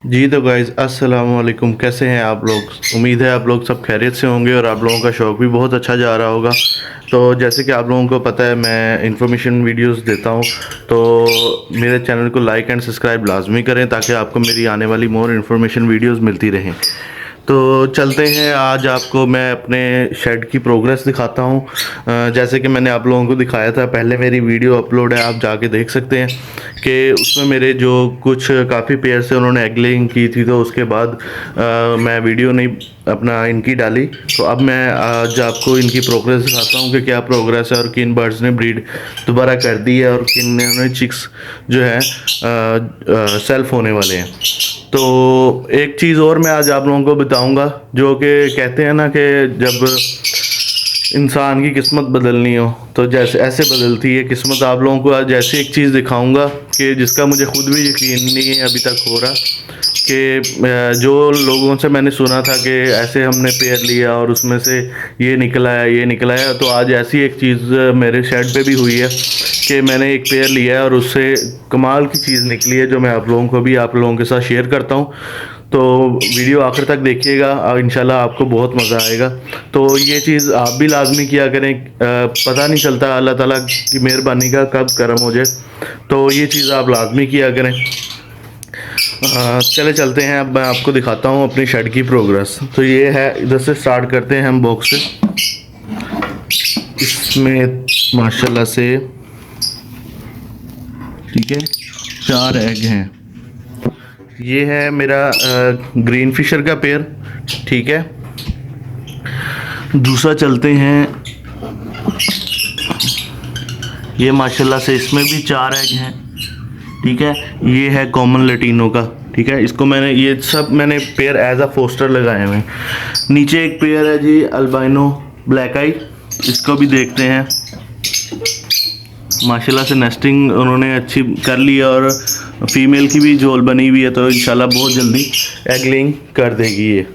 जी तो गाइज़ अस्सलाम वालेकुम, कैसे हैं आप लोग। उम्मीद है आप लोग सब खैरियत से होंगे और आप लोगों का शौक़ भी बहुत अच्छा जा रहा होगा। तो जैसे कि आप लोगों को पता है मैं इन्फॉर्मेशन वीडियोस देता हूं, तो मेरे चैनल को लाइक एंड सब्सक्राइब लाजमी करें ताकि आपको मेरी आने वाली मोर इन्फॉर्मेशन वीडियोस मिलती रहें। तो चलते हैं, आज आपको मैं अपने शेड की प्रोग्रेस दिखाता हूँ। जैसे कि मैंने आप लोगों को दिखाया था, पहले मेरी वीडियो अपलोड है, आप जाके देख सकते हैं कि उसमें मेरे जो कुछ काफ़ी पेयर से उन्होंने एग लेइंग की थी, तो उसके बाद मैं वीडियो नहीं अपना इनकी डाली। तो अब मैं आज आपको इनकी प्रोग्रेस दिखाता हूँ कि क्या प्रोग्रेस है और किन बर्ड्स ने ब्रीड दोबारा कर दी है और किन ने चिक्स जो है सेल्फ होने वाले हैं। तो एक चीज़ और मैं आज आप लोगों को बताऊंगा, जो कि कहते हैं ना कि जब इंसान की किस्मत बदलनी हो तो जैसे ऐसे बदलती है किस्मत। आप लोगों को आज ऐसी एक चीज़ दिखाऊंगा कि जिसका मुझे खुद भी यकीन नहीं है अभी तक हो रहा, कि जो लोगों से मैंने सुना था कि ऐसे हमने पेयर लिया और उसमें से ये निकला है ये निकला है, तो आज ऐसी एक चीज़ मेरे शेड पे भी हुई है कि मैंने एक पेयर लिया है और उससे कमाल की चीज़ निकली है, जो मैं आप लोगों के साथ शेयर करता हूँ। तो वीडियो आखिर तक देखिएगा, इंशाल्लाह आपको बहुत मज़ा आएगा। तो ये चीज़ आप भी लाजमी किया करें, पता नहीं चलता अल्लाह ताला की मेहरबानी का कब करम हो जाए, तो ये चीज़ आप लाजमी किया करें। चले चलते हैं, अब मैं आपको दिखाता हूँ अपनी शेड की प्रोग्रेस। तो ये है, इधर से स्टार्ट करते हैं हम बॉक्स से। इसमें माशाल्लाह से ठीक है 4 एग हैं। ये है मेरा ग्रीन फिशर का पेयर, ठीक है। दूसरा चलते हैं, ये माशाल्लाह से इसमें भी 4 एग हैं, ठीक है। ये है कॉमन लैटिनो का, ठीक है। इसको मैंने ये सब मैंने पेयर एज अ फोस्टर लगाए हुए हैं। नीचे एक पेयर है जी अल्बाइनो ब्लैक आई, इसको भी देखते हैं। माशाल्लाह से नेस्टिंग उन्होंने अच्छी कर ली है और फीमेल की भी झोल बनी हुई है, तो इंशाल्लाह बहुत जल्दी एग लेइंग कर देगी ये।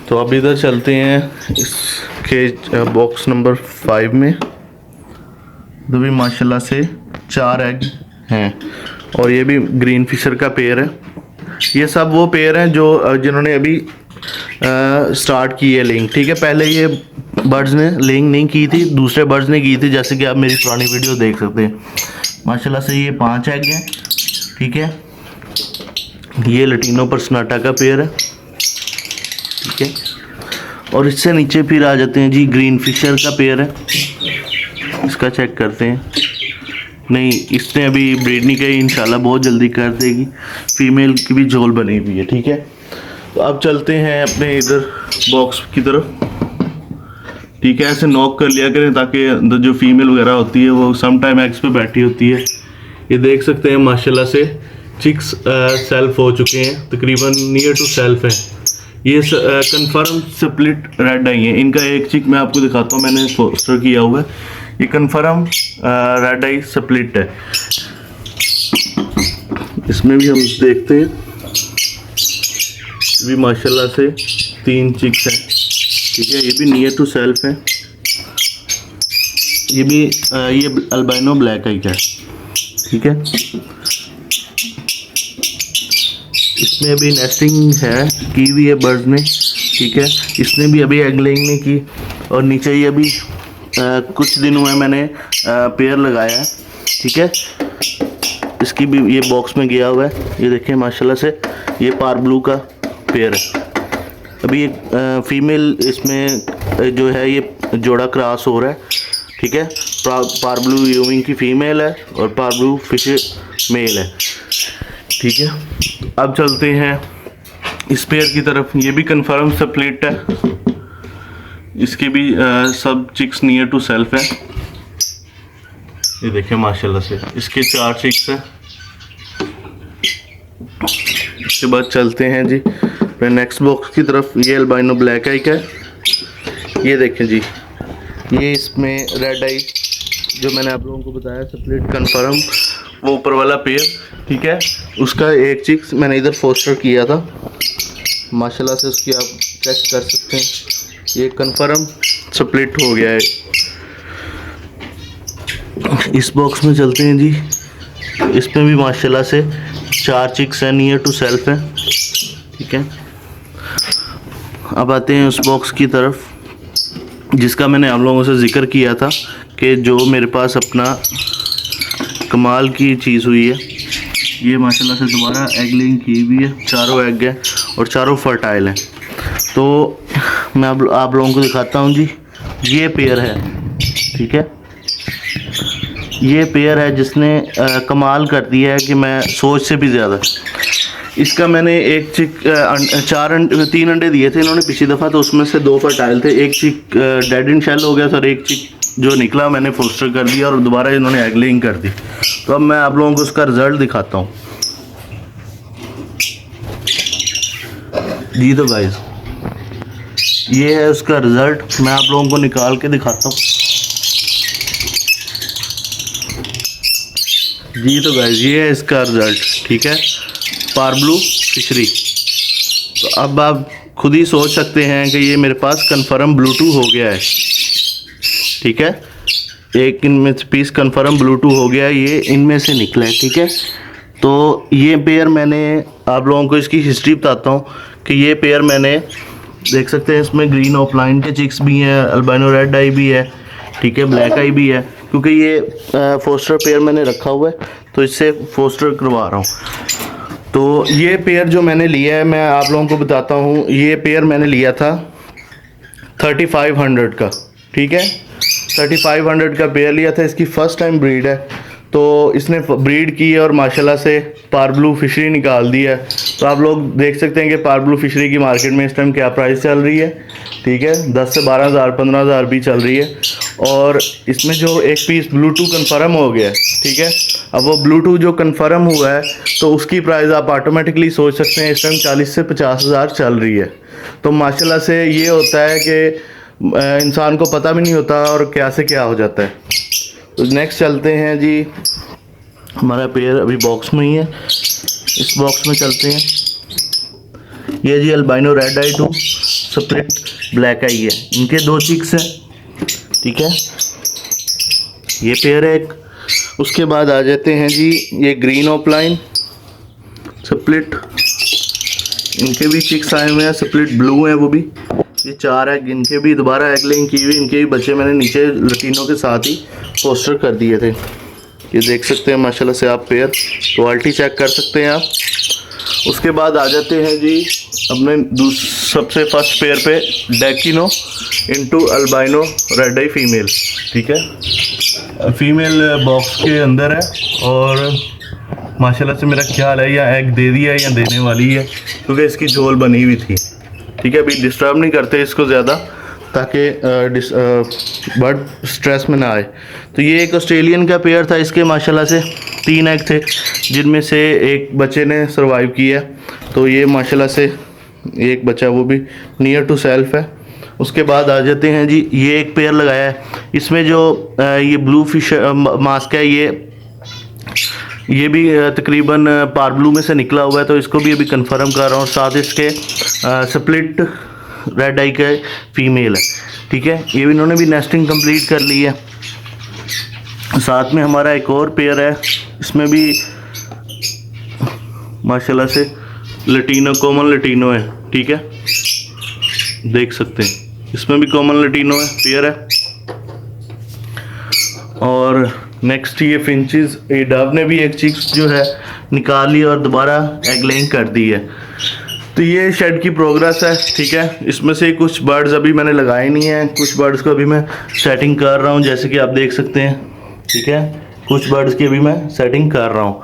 तो अब इधर चलते हैं इसके बॉक्स नंबर 5 में। तो भी माशाल्लाह से 4 एग हैं और ये भी ग्रीन फिशर का पेयर है। ये सब वो पेयर हैं जो जिन्होंने अभी स्टार्ट की है लेइंग, ठीक है। पहले ये बर्ड्स ने लेइंग नहीं की थी, दूसरे बर्ड्स ने की थी, जैसे कि आप मेरी पुरानी वीडियो देख सकते हैं। माशाल्लाह से ये 5 एग हैं, ठीक है। ये लैटिनो पर्सनाटा का पेयर है, ठीक है। और इससे नीचे फिर आ जाते हैं जी, ग्रीन फिशर का पेयर है। इसका चेक करते हैं, नहीं इसने अभी ब्रीड नहीं की, इंशाल्लाह बहुत जल्दी कर देगी। फीमेल की भी झोल बनी हुई है, ठीक है। तो अब चलते हैं अपने इधर बॉक्स की तरफ, ठीक है। ऐसे नॉक कर लिया करें ताकि अंदर जो फीमेल वगैरह होती है वो सम टाइम एग्स पे बैठी होती है। ये देख सकते हैं माशाल्लाह से चिक्स सेल्फ हो चुके हैं, तकरीबन नियर टू सेल्फ है। ये कंफर्म स्प्लिट रेड आई है। इनका एक चिक मैं आपको दिखाता हूँ, मैंने पोस्टर किया हुआ है। ये कंफर्म रेड आई स्प्लिट है। इसमें भी हम देखते हैं, भी माशाल्लाह से 3 चिक्स हैं, ठीक है। ये भी नियर टू सेल्फ है। ये भी ये अल्बाइनो ब्लैक आई का है, ठीक है। इसमें अभी नेस्टिंग है की हुई है बर्ड्स ने, ठीक है। इसने भी अभी एग लेइंग नहीं की। और नीचे ये अभी कुछ दिनों में मैंने पेयर लगाया है, ठीक है। इसकी भी ये बॉक्स में गया हुआ है, ये देखें माशाल्लाह से ये पार ब्लू का पेयर है। अभी एक फीमेल इसमें जो है ये जोड़ा क्रॉस हो रहा है, ठीक है। पार ब्लू यूविंग की फीमेल है और पार ब्लू फिश मेल है, ठीक है। अब चलते हैं इस पेयर की तरफ। ये भी कंफर्म स्प्लिट है, इसके भी सब चिक्स नियर टू सेल्फ है। ये देखें माशाल्लाह से इसके 4 चिक्स हैं। इसके बाद चलते हैं जी नेक्स्ट बॉक्स की तरफ। ये अल्बाइनो ब्लैक आई का है। ये देखें जी, ये इसमें रेड आई जो मैंने आप लोगों को बताया स्प्लिट कंफर्म, वो ऊपर वाला पेयर, ठीक है। उसका एक चिक्स मैंने इधर फोस्टर किया था, माशाल्लाह से उसकी आप चेक कर सकते हैं। ये कंफर्म स्प्लिट हो गया है। इस बॉक्स में चलते हैं जी, इसमें भी माशाल्लाह से 4 चिक्स हैं, नियर टू सेल्फ है। ठीक है, अब आते हैं उस बॉक्स की तरफ जिसका मैंने आप लोगों से जिक्र किया था कि जो मेरे पास अपना कमाल की चीज़ हुई है। ये माशाल्लाह से दोबारा एग लेइंग की हुई है, चारों एग है और चारों फर्टाइल हैं। तो मैं आप लोगों को दिखाता हूँ जी, ये पेयर है। ठीक है, ये पेयर है जिसने कमाल कर दिया है कि मैं सोच से भी ज़्यादा। इसका मैंने एक चिक 3 अंडे दिए थे इन्होंने पिछली दफ़ा, तो उसमें से 2 फर्टाइल थे। एक चिक डेड इन शेल हो गया था और एक चिक जो निकला मैंने फोस्टर कर दिया और दोबारा इन्होंने एग लेइंग कर दी। तो अब मैं आप लोगों को उसका रिज़ल्ट दिखाता हूँ जी। तो गाइस ये है उसका रिज़ल्ट, मैं आप लोगों को निकाल के दिखाता हूँ जी। तो गाइस ये है इसका रिज़ल्ट। ठीक है, पारब्लू फिशरी। तो अब आप खुद ही सोच सकते हैं कि ये मेरे पास कन्फर्म ब्लू-टू हो गया है। ठीक है, एक इनमें से पीस कन्फर्म ब्लू-टू हो गया है, ये इनमें से निकला है। ठीक है, तो ये पेयर मैंने आप लोगों को इसकी हिस्ट्री बताता हूँ कि ये पेयर मैंने देख सकते हैं इसमें ग्रीन ऑफलाइन के चिक्स भी हैं, अल्बाइनो रेड आई भी है। ठीक है, ब्लैक आई भी है, क्योंकि ये फोस्टर पेयर मैंने रखा हुआ है तो इससे फोस्टर करवा रहा हूँ। तो ये पेयर जो मैंने लिया है मैं आप लोगों को बताता हूँ। ये पेयर मैंने लिया था 3500 का। ठीक है, 3500 का पेयर लिया था। इसकी फ़र्स्ट टाइम ब्रीड है, तो इसने ब्रीड की है और माशाल्लाह से पारब्लू फिशरी निकाल दी है। तो आप लोग देख सकते हैं कि पारब्लू फिशरी की मार्केट में इस टाइम क्या प्राइस चल रही है। ठीक है, 10 से 12,000 15,000 भी चल रही है। और इसमें जो एक पीस ब्लू-टू कन्फर्म हो गया है। ठीक है, अब वो ब्लू-टू जो कन्फर्म हुआ है तो उसकी प्राइस आप ऑटोमेटिकली सोच सकते हैं इस टाइम 40 से 50,000 चल रही है। तो माशाल्लाह से ये होता है कि इंसान को पता भी नहीं होता और क्या से क्या हो जाता है। तो नेक्स्ट चलते हैं जी, हमारा पेयर अभी बॉक्स में ही है, इस बॉक्स में चलते हैं। ये जी अल्बाइनो रेड आई 2 स्प्लिट ब्लैक आई है, इनके 2 चिक्स हैं। ठीक है, ये पेयर है एक। उसके बाद आ जाते हैं जी ये ग्रीन ऑफलाइन स्प्लिट, इनके भी चिक्स आए हुए हैं, स्प्लिट ब्लू हैं वो भी। ये 4 है, इनके भी दोबारा एग लेइंग की हुई, इनके भी बच्चे मैंने नीचे लटीनों के साथ ही पोस्टर कर दिए थे। ये देख सकते हैं माशाल्लाह से आप पेयर, क्वालिटी चेक कर सकते हैं आप। उसके बाद आ जाते हैं जी अपने सबसे फर्स्ट पेयर पे, डेकिनो इनटू अल्बाइनो रेड आई फीमेल। ठीक है, फीमेल बॉक्स के अंदर है और माशाल्लाह से मेरा ख्याल है या एग दे दिया है या देने वाली है, क्योंकि इसकी झोल बनी हुई थी। ठीक है, अभी डिस्टर्ब नहीं करते इसको ज़्यादा ताकि बर्ड स्ट्रेस में ना आए। तो ये एक ऑस्ट्रेलियन का पेयर था, इसके माशाल्लाह से 3 एग थे जिनमें से एक बच्चे ने सरवाइव किया। तो ये माशाल्लाह से एक बच्चा वो भी नियर टू सेल्फ है। उसके बाद आ जाते हैं जी, ये एक पेयर लगाया है, इसमें जो ये ब्लू फिश मास्क है ये भी तकरीबन पारब्लू में से निकला हुआ है, तो इसको भी अभी कंफर्म कर रहा हूँ। साथ इसके स्प्लिट रेड आई का फीमेल है। ठीक है, ये भी इन्होंने भी नेस्टिंग कंप्लीट कर ली है। साथ में हमारा एक और पेयर है, इसमें भी माशाल्लाह से लटीनो कॉमन लटीनो है। ठीक है, देख सकते हैं इसमें भी कॉमन लटीनो है, पेयर है। और नेक्स्ट ये फिंचेस, ये डव ने भी एक चिक्स जो है निकाल ली और दोबारा एग लेइंग कर दी है। तो ये शेड की प्रोग्रेस है। ठीक है, इसमें से कुछ बर्ड्स अभी मैंने लगाए नहीं हैं, कुछ बर्ड्स को अभी मैं सेटिंग कर रहा हूँ, जैसे कि आप देख सकते हैं। ठीक है, कुछ बर्ड्स की अभी मैं सेटिंग कर रहा हूँ।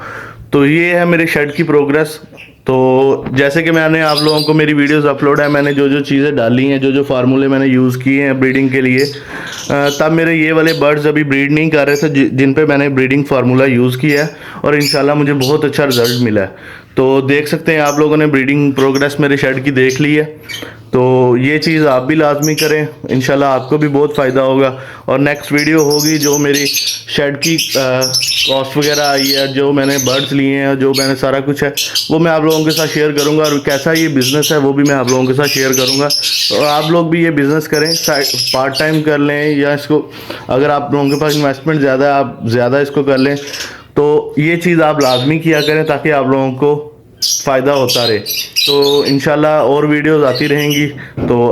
तो ये है मेरे शेड की प्रोग्रेस। तो जैसे कि मैंने आप लोगों को मेरी वीडियोस अपलोड है, मैंने जो जो चीज़ें डाली हैं, जो जो फार्मूले मैंने यूज़ किए हैं ब्रीडिंग के लिए, तब मेरे ये वाले बर्ड्स अभी ब्रीड नहीं कर रहे थे जिन पे मैंने ब्रीडिंग फार्मूला यूज़ किया है और इंशाल्लाह मुझे बहुत अच्छा रिजल्ट मिला है। तो देख सकते हैं आप लोगों ने ब्रीडिंग प्रोग्रेस मेरे शेड की देख ली है। तो ये चीज़ आप भी लाजमी करें, इंशाल्लाह आपको भी बहुत फ़ायदा होगा। और नेक्स्ट वीडियो होगी जो मेरी शेड की कॉस्ट वगैरह आई है, जो मैंने बर्ड्स लिए हैं, जो मैंने सारा कुछ है वो मैं आप लोगों के साथ शेयर करूंगा, और कैसा ये बिज़नेस है वो भी मैं आप लोगों के साथ शेयर करूंगा। और आप लोग भी ये बिज़नेस करें, पार्ट टाइम कर लें, या इसको अगर आप लोगों के पास इन्वेस्टमेंट ज़्यादा है आप ज़्यादा इसको कर लें, तो ये चीज़ आप लाजमी किया करें ताकि आप लोगों को फ़ायदा होता रहे। तो इंशाल्लाह और वीडियोज़ आती रहेंगी। तो